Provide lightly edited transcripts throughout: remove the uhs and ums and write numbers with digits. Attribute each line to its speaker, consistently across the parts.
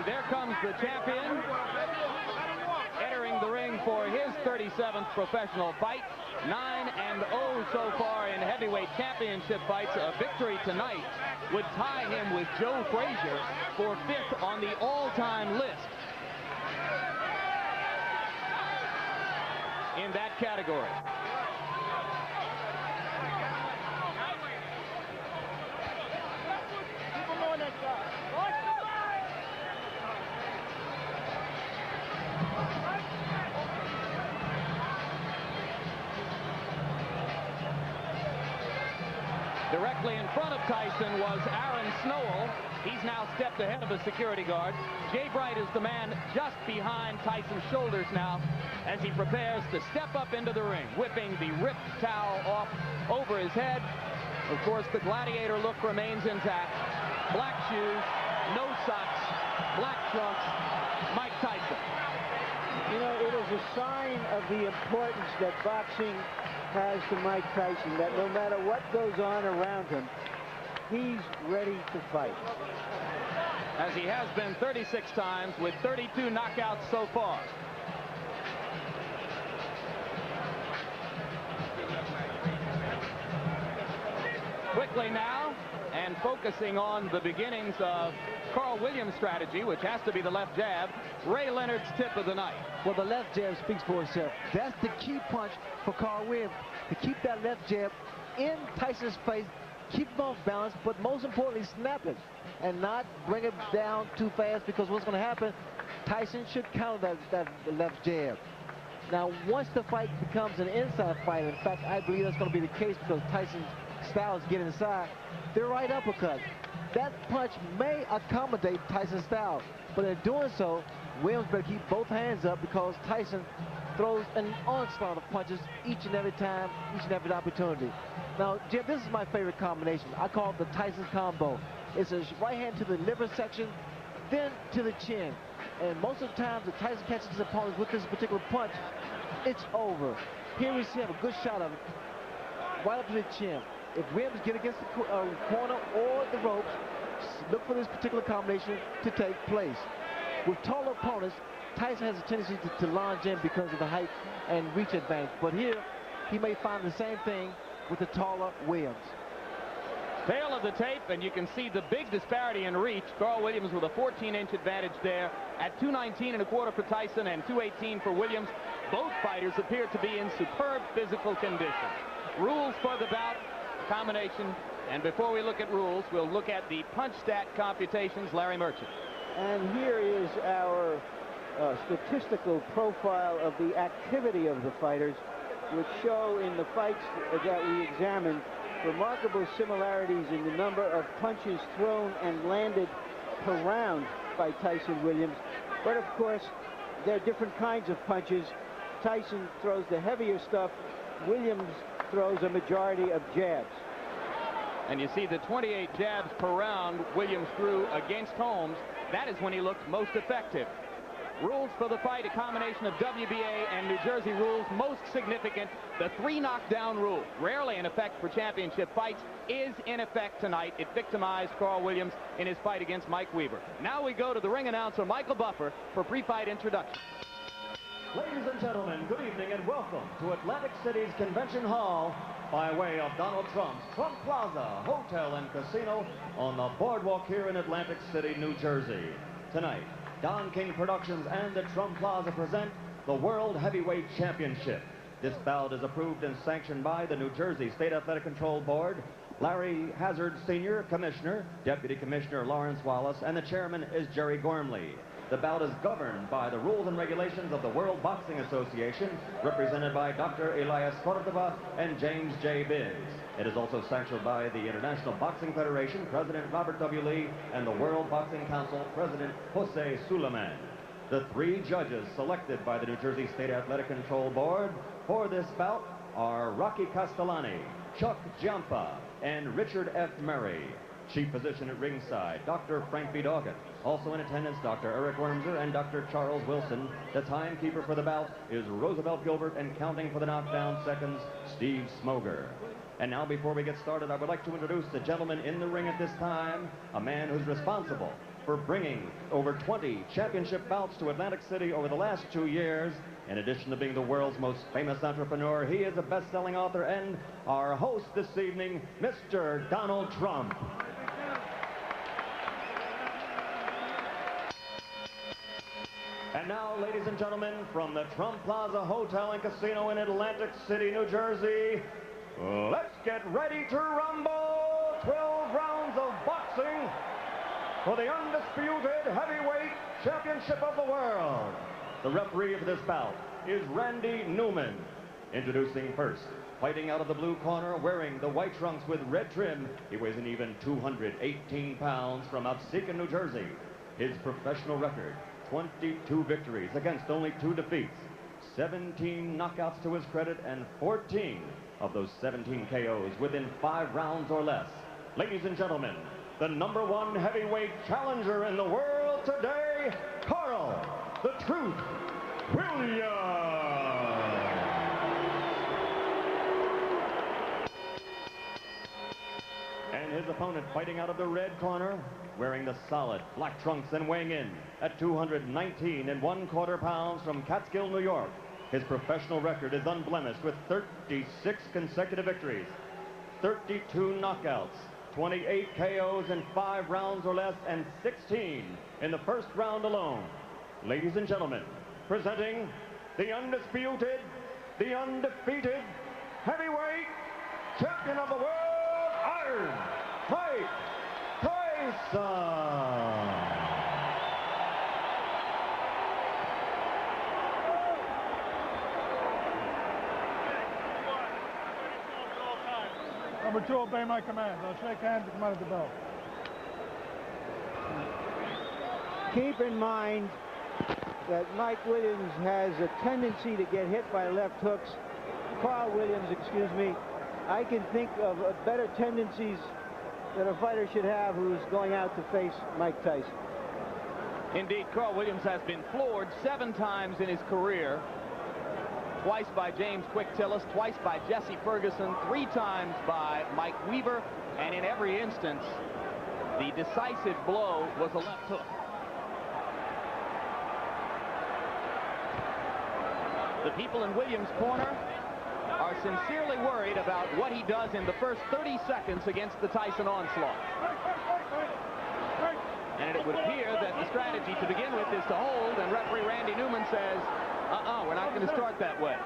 Speaker 1: And there comes the champion, entering the ring for his 37th professional fight. 9-0 so far in heavyweight championship fights. A victory tonight would tie him with Joe Frazier for 5th on the all-time list in that category. Directly in front of Tyson was Aaron Snowell. He's now stepped ahead of a security guard. Jay Bright is the man just behind Tyson's shoulders now as he prepares to step up into the ring, whipping the ripped towel off over his head. Of course, the gladiator look remains intact. Black shoes, no socks, black trunks, Mike Tyson.
Speaker 2: You know, it is a sign of the importance that boxing has to Mike Tyson, that no matter what goes on around him, he's ready to fight.
Speaker 1: As he has been 36 times with 32 knockouts so far. Quickly now, and focusing on the beginnings of Carl Williams' strategy, which has to be the left jab, Ray Leonard's tip of the night.
Speaker 3: Well, the left jab speaks for itself. That's the key punch for Carl Williams, to keep that left jab in Tyson's face, keep him off balance, but most importantly, snap it and not bring it down too fast, because what's going to happen, Tyson should counter that left jab. Now, once the fight becomes an inside fight, in fact, I believe that's going to be the case because Tyson's styles get inside, the right uppercut. That punch may accommodate Tyson's style, but in doing so, Williams better keep both hands up because Tyson throws an onslaught of punches each and every time, each and every opportunity. Now, Jim, this is my favorite combination. I call it the Tyson combo. It's a right hand to the liver section, then to the chin. And most of the times, if Tyson catches his opponent with this particular punch, it's over. Here we see him, a good shot of it, right up to the chin. If Williams get against the corner or the ropes, look for this particular combination to take place. With taller opponents, Tyson has a tendency to lunge in because of the height and reach advantage. But here, he may find the same thing with the taller Williams.
Speaker 1: Tail of the tape, and you can see the big disparity in reach. Carl Williams with a 14-inch advantage there at 219.25 for Tyson and 218 for Williams. Both fighters appear to be in superb physical condition. Rules for the bout, combination, and before we look at rules, we'll look at the punch stat computations. Larry Merchant. And
Speaker 2: here is our statistical profile of the activity of the fighters, which show in the fights that we examined remarkable similarities in the number of punches thrown and landed per round by Tyson Williams. But of course, there are different kinds of punches. Tyson throws the heavier stuff. Williams throws a majority of jabs.
Speaker 1: And you see the 28 jabs per round Williams threw against Holmes. That is when he looked most effective. Rules for the fight, a combination of WBA and New Jersey rules. Most significant, the 3 knockdown rule. Rarely in effect for championship fights, is in effect tonight. It victimized Carl Williams in his fight against Mike Weaver. Now we go to the ring announcer, Michael Buffer, for pre-fight introduction.
Speaker 4: Ladies and gentlemen, good evening and welcome to Atlantic City's Convention Hall by way of Donald Trump's Trump Plaza Hotel and Casino on the boardwalk here in Atlantic City, New Jersey. Tonight, Don King Productions and the Trump Plaza present the World Heavyweight Championship. This bout is approved and sanctioned by the New Jersey State Athletic Control Board, Larry Hazard Sr., Commissioner, Deputy Commissioner Lawrence Wallace, and the Chairman is Jerry Gormley. The bout is governed by the rules and regulations of the World Boxing Association, represented by Dr. Elias Cordova and James J. Biggs. It is also sanctioned by the International Boxing Federation, President Robert W. Lee, and the World Boxing Council, President Jose Suleiman. The 3 judges selected by the New Jersey State Athletic Control Board for this bout are Rocky Castellani, Chuck Giampa, and Richard F. Murray. Chief physician at ringside, Dr. Frank B. Doggett. Also in attendance, Dr. Eric Wormser and Dr. Charles Wilson. The timekeeper for the bout is Roosevelt Gilbert, and counting for the knockdown seconds, Steve Smoger. And now, before we get started, I would like to introduce the gentleman in the ring at this time, a man who's responsible for bringing over 20 championship bouts to Atlantic City over the last 2 years. In addition to being the world's most famous entrepreneur, he is a best-selling author and our host this evening, Mr. Donald Trump. And now, ladies and gentlemen, from the Trump Plaza Hotel and Casino in Atlantic City, New Jersey, let's get ready to rumble! 12 rounds of boxing for the undisputed heavyweight championship of the world. The referee of this bout is Randy Newman. Introducing first, fighting out of the blue corner, wearing the white trunks with red trim, he weighs an even 218 pounds from Absecon, New Jersey. His professional record, 22 victories against only 2 defeats, 17 knockouts to his credit, and 14 of those 17 KOs within 5 rounds or less. Ladies and gentlemen, the #1 heavyweight challenger in the world today, Carl "The Truth" Williams. And his opponent, fighting out of the red corner, wearing the solid black trunks and weighing in at 219 1/4 pounds from Catskill, New York. His professional record is unblemished with 36 consecutive victories, 32 knockouts, 28 KOs in 5 rounds or less, and 16 in the first round alone. Ladies and gentlemen, presenting the undisputed, the undefeated heavyweight champion of the world, Iron Mike Tyson.
Speaker 5: Number 2, obey my commands. I'll shake hands and come out of the bell.
Speaker 2: Keep in mind that Mike Williams has a tendency to get hit by left hooks. Carl Williams, excuse me. I can think of better tendencies that a fighter should have who's going out to face Mike Tyson.
Speaker 1: Indeed, Carl Williams has been floored 7 times in his career. Twice by James Quick Tillis, twice by Jesse Ferguson, 3 times by Mike Weaver, and in every instance, the decisive blow was a left hook. The people in Williams' corner are sincerely worried about what he does in the first 30 seconds against the Tyson onslaught. And it would appear that the strategy to begin with is to hold, and referee Randy Newman says, we're not going to start that way.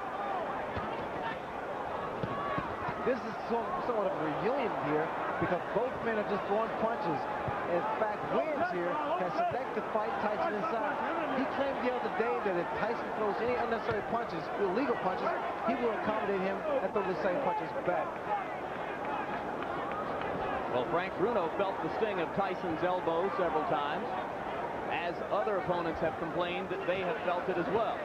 Speaker 3: This is somewhat of a reunion here because both men are just throwing punches. In fact, Williams here has selected to fight Tyson inside. He claimed the other day that if Tyson throws any unnecessary punches, illegal punches, he will accommodate him and throw the same punches back.
Speaker 1: Well, Frank Bruno felt the sting of Tyson's elbow several times, as other opponents have complained that they have felt it as well.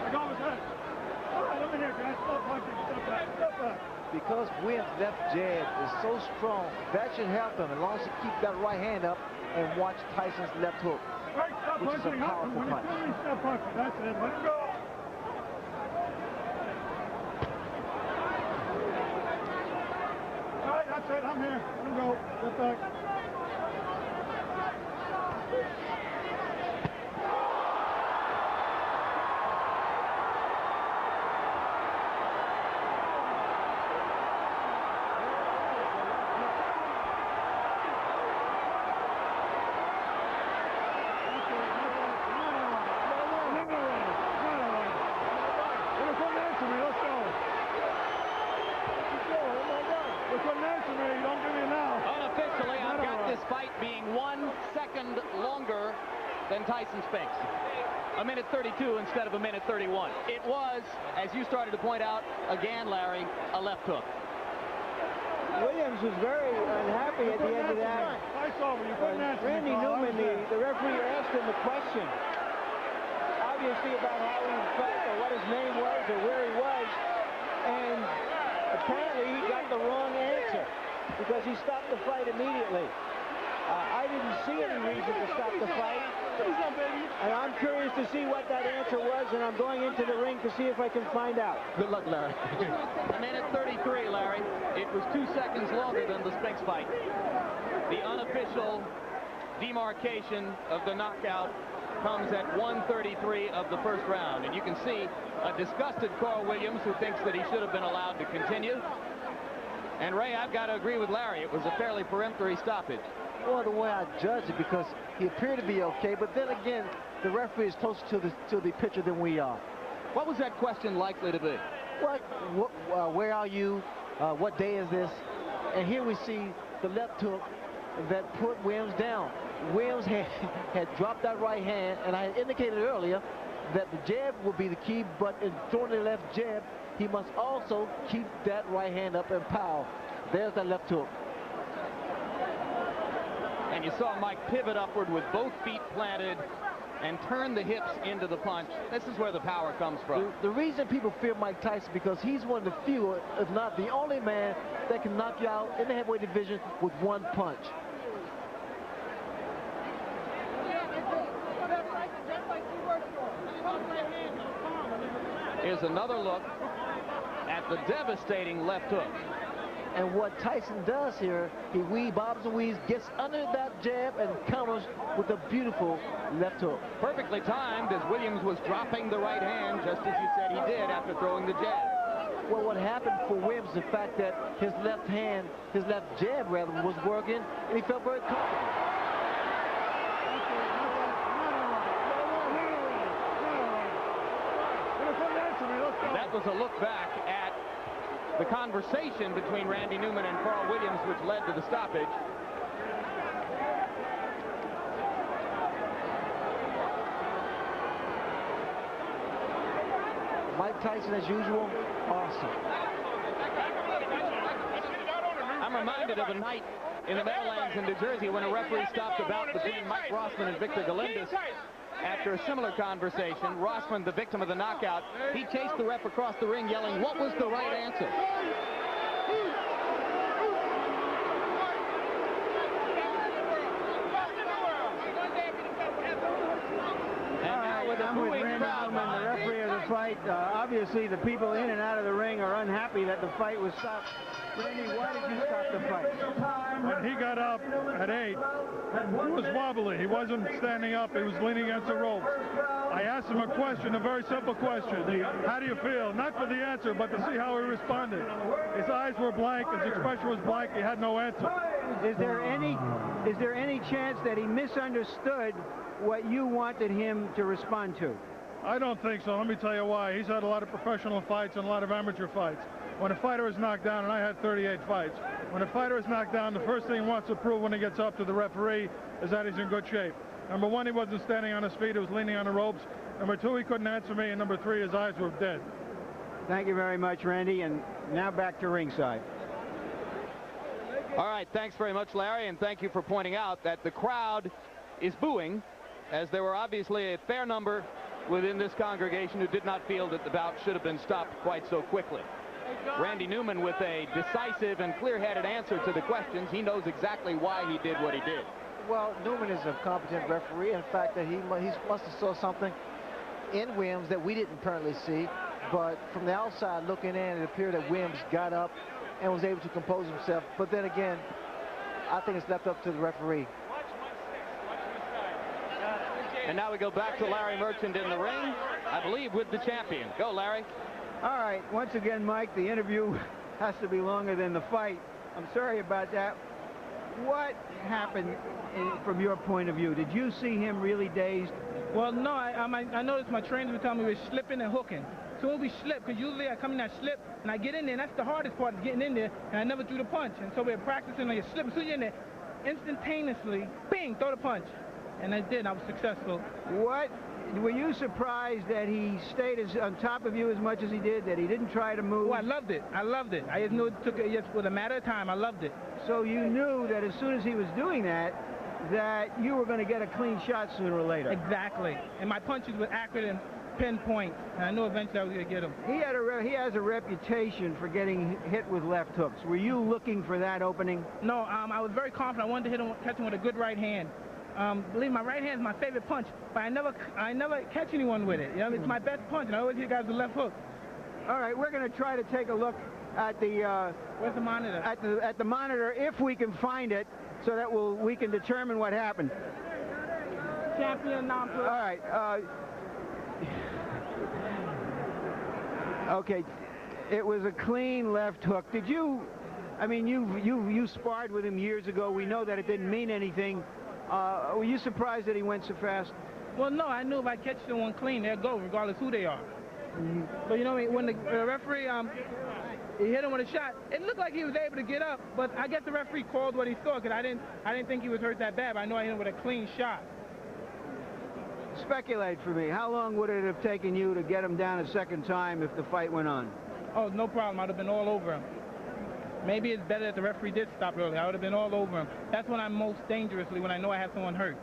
Speaker 5: All right, over here, guys. Stop punching. Step back. Step back.
Speaker 3: Because Williams' left jab is so strong, that should help him as long as he keeps that right hand up and watch Tyson's left hook,
Speaker 5: Right, stop
Speaker 3: which is a
Speaker 5: punching.
Speaker 3: powerful
Speaker 5: When you
Speaker 3: punch.
Speaker 5: feel me, stop punching. That's it. Let him go. All right, that's it. I'm here. Let him go. Step back.
Speaker 1: Unofficially, I've got this fight being 1 second longer than Tyson Spinks. 1:32 instead of 1:31. It was, as you started to point out, again, Larry, a left hook.
Speaker 2: Williams was very unhappy at the end of that. Randy Newman, the referee, asked him a question, obviously about how he felt or what his name was or where he was, and apparently he got the wrong answer because he stopped the fight immediately. I didn't see any reason to stop the fight, and I'm curious to see what that answer was, and I'm going into the ring to see if I can find out.
Speaker 1: Good luck, Larry. 1:33, Larry. It was 2 seconds longer than the Spinks fight. The unofficial demarcation of the knockout comes at 1:33 of the first round. And you can see a disgusted Carl Williams who thinks that he should have been allowed to continue. And Ray, I've got to agree with Larry. It was a fairly peremptory stoppage.
Speaker 3: Well, the way I judge it, because he appeared to be okay, but then again, the referee is closer to the pitcher than we are.
Speaker 1: What was that question likely to be?
Speaker 3: Where are you? What day is this? And here we see the left hook that put Williams down. Williams had dropped that right hand, and I had indicated earlier that the jab would be the key, but in throwing the left jab, he must also keep that right hand up and power. There's that left hook.
Speaker 1: And you saw Mike pivot upward with both feet planted and turn the hips into the punch. This is where the power comes from.
Speaker 3: The reason people fear Mike Tyson because he's one of the few, if not the only man, that can knock you out in the heavyweight division with one punch.
Speaker 1: Here's another look at the devastating left hook.
Speaker 3: And what Tyson does here, he bobs and weaves, gets under that jab and counters with a beautiful left hook.
Speaker 1: Perfectly timed as Williams was dropping the right hand, just as you said he did after throwing the jab.
Speaker 3: Well, what happened for Williams, the fact that his left jab rather, was working, and he felt very comfortable.
Speaker 1: That was a look back at the conversation between Randy Newman and Carl Williams, which led to the stoppage.
Speaker 3: Mike Tyson, as usual, awesome.
Speaker 1: I'm reminded of a night in the Meadowlands in New Jersey when a referee stopped a bout between Mike Rossman and Victor Galindez. After a similar conversation, Rossman, the victim of the knockout, he chased the ref across the ring yelling, "What was the right answer?"
Speaker 2: I'm with Randy Newman, the referee of the fight. Obviously, the people in and out of the ring are unhappy that the fight was stopped. Randy, why did you stop the fight?
Speaker 5: When he got up at 8, he was wobbly. He wasn't standing up. He was leaning against the ropes. I asked him a question, a very simple question. How do you feel? Not for the answer, but to see how he responded. His eyes were blank. His expression was blank. He had no answer.
Speaker 2: Is there any chance that he misunderstood what you wanted him to respond to?
Speaker 5: I don't think so. Let me tell you why. He's had a lot of professional fights and a lot of amateur fights. When a fighter is knocked down, and I had 38 fights, when a fighter is knocked down, the first thing he wants to prove when he gets up to the referee is that he's in good shape. Number one, he wasn't standing on his feet. He was leaning on the ropes. Number two, he couldn't answer me. And number three, his eyes were dead.
Speaker 2: Thank you very much, Randy. And now back to ringside.
Speaker 1: All right, thanks very much, Larry, and thank you for pointing out that the crowd is booing, as there were obviously a fair number within this congregation who did not feel that the bout should have been stopped quite so quickly. Randy Newman with a decisive and clear-headed answer to the questions. He knows exactly why he did what he did.
Speaker 3: Well, Newman is a competent referee. In fact, that he must have saw something in Williams that we didn't apparently see. But from the outside looking in, it appeared that Williams got up and was able to compose himself. But then again, I think it's left up to the referee.
Speaker 1: And now we go back to Larry Merchant in the ring, I believe, with the champion. Go, Larry.
Speaker 2: All right, once again, Mike, the interview has to be longer than the fight. I'm sorry about that. What happened from your point of view? Did you see him really dazed?
Speaker 6: Well, no, I noticed my trainers would tell me we were slipping and hooking. So when we slip, because usually I come in that slip and I get in there, and that's the hardest part, is getting in there, and I never threw the punch. And so we're practicing on your slip. As soon as you're in there, instantaneously, bing, throw the punch. And I did. I was successful.
Speaker 2: What? Were you surprised that he stayed on top of you as much as he did, that he didn't try to move?
Speaker 6: Oh, I loved it. I loved it. I just knew it took it just with a matter of time. I loved it.
Speaker 2: So you knew that as soon as he was doing that you were going to get a clean shot sooner or later.
Speaker 6: Exactly. And my punches were accurate and pinpoint. And I knew eventually I was going to get him.
Speaker 2: He has a reputation for getting hit with left hooks. Were you looking for that opening?
Speaker 6: No, I was very confident. I wanted to hit him, catch him with a good right hand. Believe me, my right hand is my favorite punch, but I never catch anyone with it. You know, it's my best punch, and I always hit guys with left hook.
Speaker 2: All right, we're going to try to take a look at the
Speaker 6: where's the monitor?
Speaker 2: At the monitor, if we can find it. so that we can determine what happened.
Speaker 6: Champion non-pro.
Speaker 2: All right. Okay. It was a clean left hook. Did you? I mean, you sparred with him years ago. We know that it didn't mean anything. Were you surprised that he went so fast?
Speaker 6: Well, no. I knew if I catch someone clean, they'll go, regardless who they are.
Speaker 2: Mm-hmm.
Speaker 6: But you know, when the referee he hit him with a shot, it looked like he was able to get up. But I guess the referee called what he saw, because I didn't think he was hurt that bad. But I know I hit him with a clean shot.
Speaker 2: Speculate for me. How long would it have taken you to get him down a second time if the fight went on?
Speaker 6: Oh, no problem. I'd have been all over him. Maybe it's better that the referee did stop early. I would have been all over him. That's when I'm most dangerously, when I know I have someone hurt.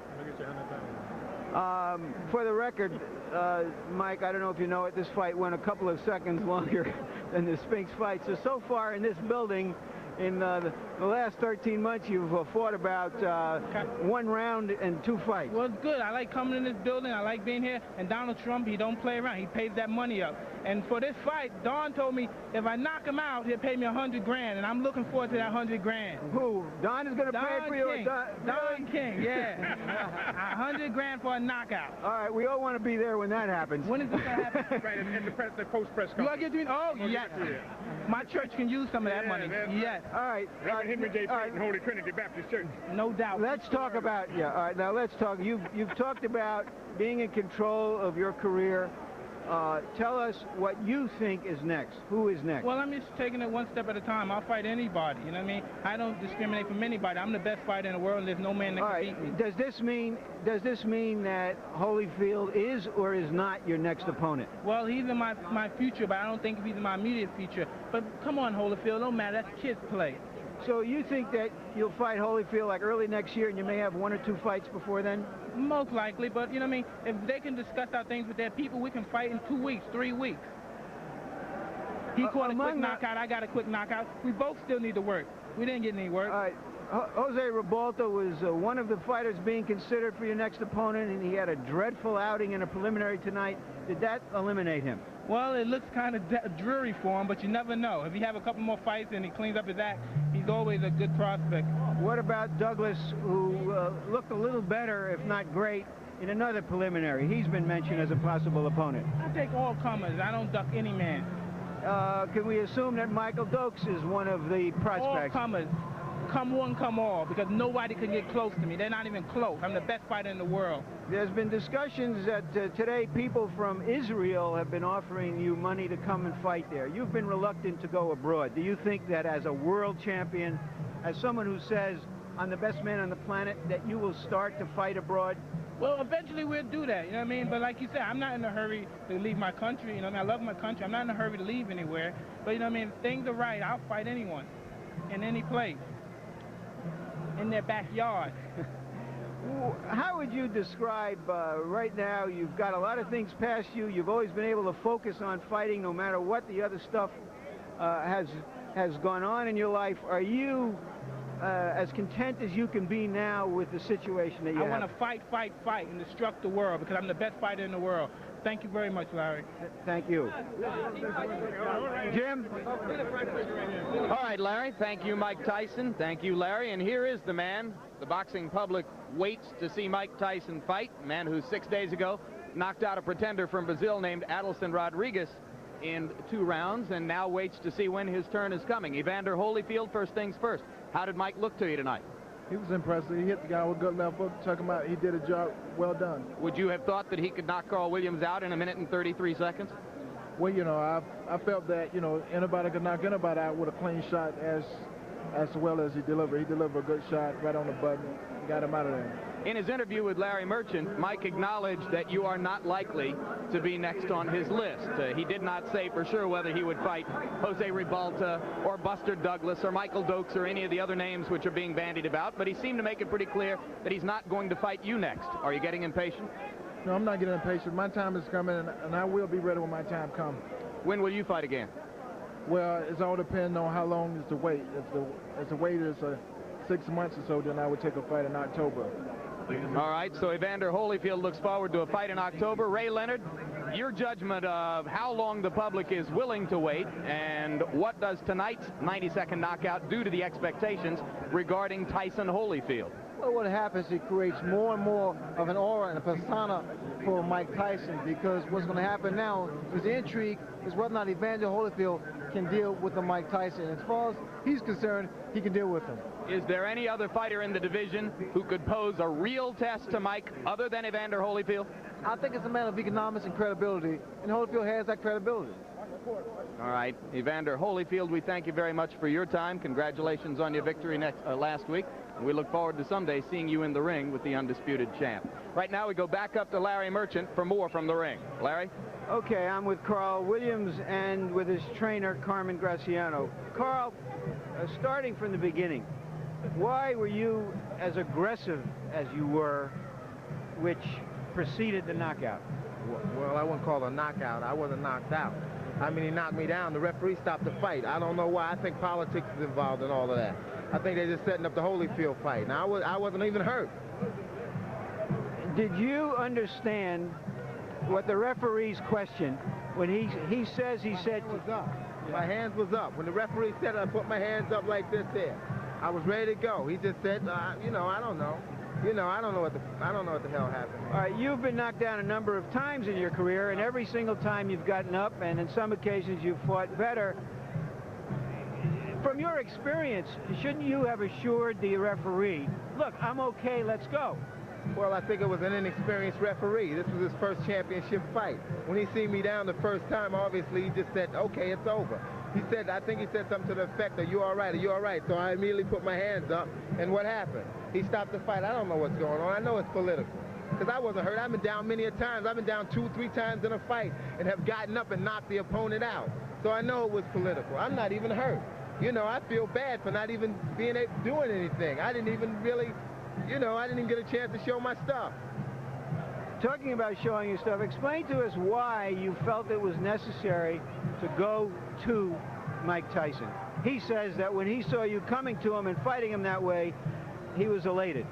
Speaker 2: For the record, Mike, I don't know if you know it, this fight went a couple of seconds longer than the Spinks fight. So far in this building, in the last 13 months, you've fought about 1 round and 2 fights.
Speaker 6: Well, it's good. I like coming in this building. I like being here. And Donald Trump, he don't play around. He pays that money up. And for this fight, Don told me if I knock him out, he'll pay me $100 grand. And I'm looking forward to that $100 grand.
Speaker 2: Who? Don is going to pay for you?
Speaker 6: Don King, yeah. $100 grand for a knockout.
Speaker 2: All right, we all want to be there when that happens.
Speaker 6: When is this going to happen?
Speaker 5: Right, in the post-press
Speaker 6: You
Speaker 5: conference.
Speaker 6: want to get to me? Oh, yes. My church can use some of that money. Yes.
Speaker 2: All right.
Speaker 5: Reverend Henry J. Payton, Holy Trinity Baptist Church.
Speaker 6: No doubt.
Speaker 2: Let's talk about, all right, now let's talk. You've talked about being in control of your career. Tell us what you think is next. Who is next?
Speaker 6: Well, I'm just taking it one step at a time. I'll fight anybody. You know what I mean? I don't discriminate from anybody. I'm the best fighter in the world, and there's no man that can beat me.
Speaker 2: Does this mean that Holyfield is or is not your next opponent?
Speaker 6: Well, he's in my future, but I don't think he's in my immediate future. But come on, Holyfield, don't matter. That's kids play.
Speaker 2: So you think that you'll fight Holyfield like early next year, and you may have 1 or 2 fights before then?
Speaker 6: Most likely, but you know what I mean? If they can discuss our things with their people, we can fight in 2 weeks, 3 weeks. He caught a quick knockout, I got a quick knockout. We both still need to work. We didn't get any work.
Speaker 2: All right. Jose Ribalta was one of the fighters being considered for your next opponent, and he had a dreadful outing in a preliminary tonight. Did that eliminate him?
Speaker 6: Well, it looks kind of dreary for him, but you never know. If he have a couple more fights and he cleans up his act, he's always a good prospect.
Speaker 2: What about Douglas, who looked a little better, if not great, in another preliminary? He's been mentioned as a possible opponent.
Speaker 6: I take all comers. I don't duck any man.
Speaker 2: Can we assume that Michael Dokes is one of the prospects?
Speaker 6: All comers. Come one, come all, because nobody can get close to me. They're not even close. I'm the best fighter in the world.
Speaker 2: There's been discussions that today people from Israel have been offering you money to come and fight there. You've been reluctant to go abroad. Do you think that as a world champion, as someone who says, I'm the best man on the planet, that you will start to fight abroad?
Speaker 6: Well, eventually we'll do that, you know what I mean? But like you said, I'm not in a hurry to leave my country, you know what I mean? I love my country. I'm not in a hurry to leave anywhere. But you know what I mean? If things are right, I'll fight anyone, in any place, in their backyard.
Speaker 2: How would you describe, right now, you've got a lot of things past you. You've always been able to focus on fighting no matter what the other stuff has gone on in your life. Are you as content as you can be now with the situation that you have?
Speaker 6: I want to fight, fight, fight, and destruct the world because I'm the best fighter in the world. Thank you very much, Larry.
Speaker 2: Thank you. Jim?
Speaker 1: All right, Larry. Thank you, Mike Tyson. Thank you, Larry. And here is the man the boxing public waits to see Mike Tyson fight, a man who 6 days ago knocked out a pretender from Brazil named Adilson Rodriguez in 2 rounds and now waits to see when his turn is coming. Evander Holyfield, first things first. How did Mike look to you tonight?
Speaker 7: He was impressive. He hit the guy with a good left hook, took him out. He did a job well done.
Speaker 1: Would you have thought that he could knock Carl Williams out in 1 minute and 33 seconds?
Speaker 7: Well, you know, I felt that, you know, anybody could knock anybody out with a clean shot as well as he delivered. He delivered a good shot right on the button, got him out of there.
Speaker 1: In his interview with Larry Merchant, Mike acknowledged that you are not likely to be next on his list. He did not say for sure whether he would fight Jose Ribalta or Buster Douglas or Michael Dokes or any of the other names which are being bandied about, but he seemed to make it pretty clear that he's not going to fight you next. Are you getting impatient?
Speaker 7: No, I'm not getting impatient. My time is coming, and I will be ready when my time comes.
Speaker 1: When will you fight again?
Speaker 7: Well, it's all depending on how long is the wait. If the wait is 6 months or so, then I would take a fight in October.
Speaker 1: All right, so Evander Holyfield looks forward to a fight in October. Ray Leonard, your judgment of how long the public is willing to wait, and what does tonight's 90-second knockout do to the expectations regarding Tyson Holyfield?
Speaker 3: Well, what happens, it creates more and more of an aura and a persona for Mike Tyson, because what's going to happen now is the intrigue is whether or not Evander Holyfield can deal with the Mike Tyson. As far as he's concerned, he can deal with him.
Speaker 1: Is there any other fighter in the division who could pose a real test to Mike other than Evander Holyfield?
Speaker 3: I think it's a matter of economics and credibility, and Holyfield has that credibility.
Speaker 1: All right, Evander Holyfield, we thank you very much for your time. Congratulations on your victory last week. And we look forward to someday seeing you in the ring with the undisputed champ. Right now, we go back up to Larry Merchant for more from the ring. Larry?
Speaker 2: Okay, I'm with Carl Williams and with his trainer, Carmen Graciano. Carl, starting from the beginning, why were you as aggressive as you were, which preceded the knockout?
Speaker 8: Well, I wouldn't call it a knockout. I wasn't knocked out. I mean, he knocked me down. The referee stopped the fight. I don't know why. I think politics is involved in all of that. I think they're just setting up the Holyfield fight. Now, I wasn't even hurt.
Speaker 2: Did you understand what the referee's question when he said...
Speaker 8: My hands was up. When the referee said it, I put my hands up like this here. I was ready to go. He just said, you know, I don't know. You know, I don't know what the hell happened.
Speaker 2: All right, you've been knocked down a number of times in your career, and every single time you've gotten up, and in some occasions you've fought better. From your experience, shouldn't you have assured the referee, look, I'm okay, let's go?
Speaker 8: Well, I think it was an inexperienced referee. This was his first championship fight. When he seen me down the first time, obviously he just said, okay, it's over. He said, I think he said something to the effect of, you all right, are you all right? So I immediately put my hands up, and what happened? He stopped the fight. I don't know what's going on. I know it's political, because I wasn't hurt. I've been down many a times. I've been down 2 or 3 times in a fight and have gotten up and knocked the opponent out. So I know it was political. I'm not even hurt. You know, I feel bad for not even doing anything. I didn't even really, you know, I didn't even get a chance to show my stuff.
Speaker 2: Talking about showing your stuff, explain to us why you felt it was necessary to go to Mike Tyson. He says that when he saw you coming to him and fighting him that way, he was elated.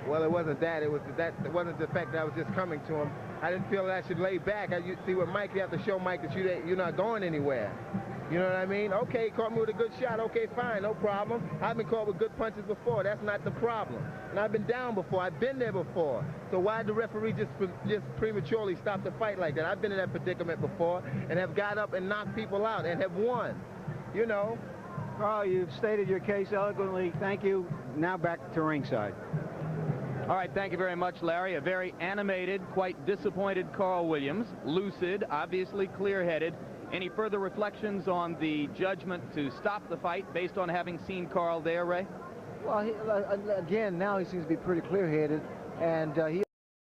Speaker 8: Well, it wasn't that. It wasn't the fact that I was just coming to him. I didn't feel that I should lay back. You see, with Mike, you have to show Mike that you're not going anywhere. You know what I mean? Okay, he caught me with a good shot. Okay, fine, no problem. I've been caught with good punches before. That's not the problem. And I've been down before. I've been there before. So why did the referee just prematurely stop the fight like that? I've been in that predicament before and have got up and knocked people out and have won. You know?
Speaker 2: Carl, you've stated your case eloquently. Thank you. Now back to ringside.
Speaker 1: All right, thank you very much, Larry. A very animated, quite disappointed Carl Williams. Lucid, obviously clear-headed. Any further reflections on the judgment to stop the fight based on having seen Carl there, Ray?
Speaker 3: Well, again, now he seems to be pretty clear-headed, and he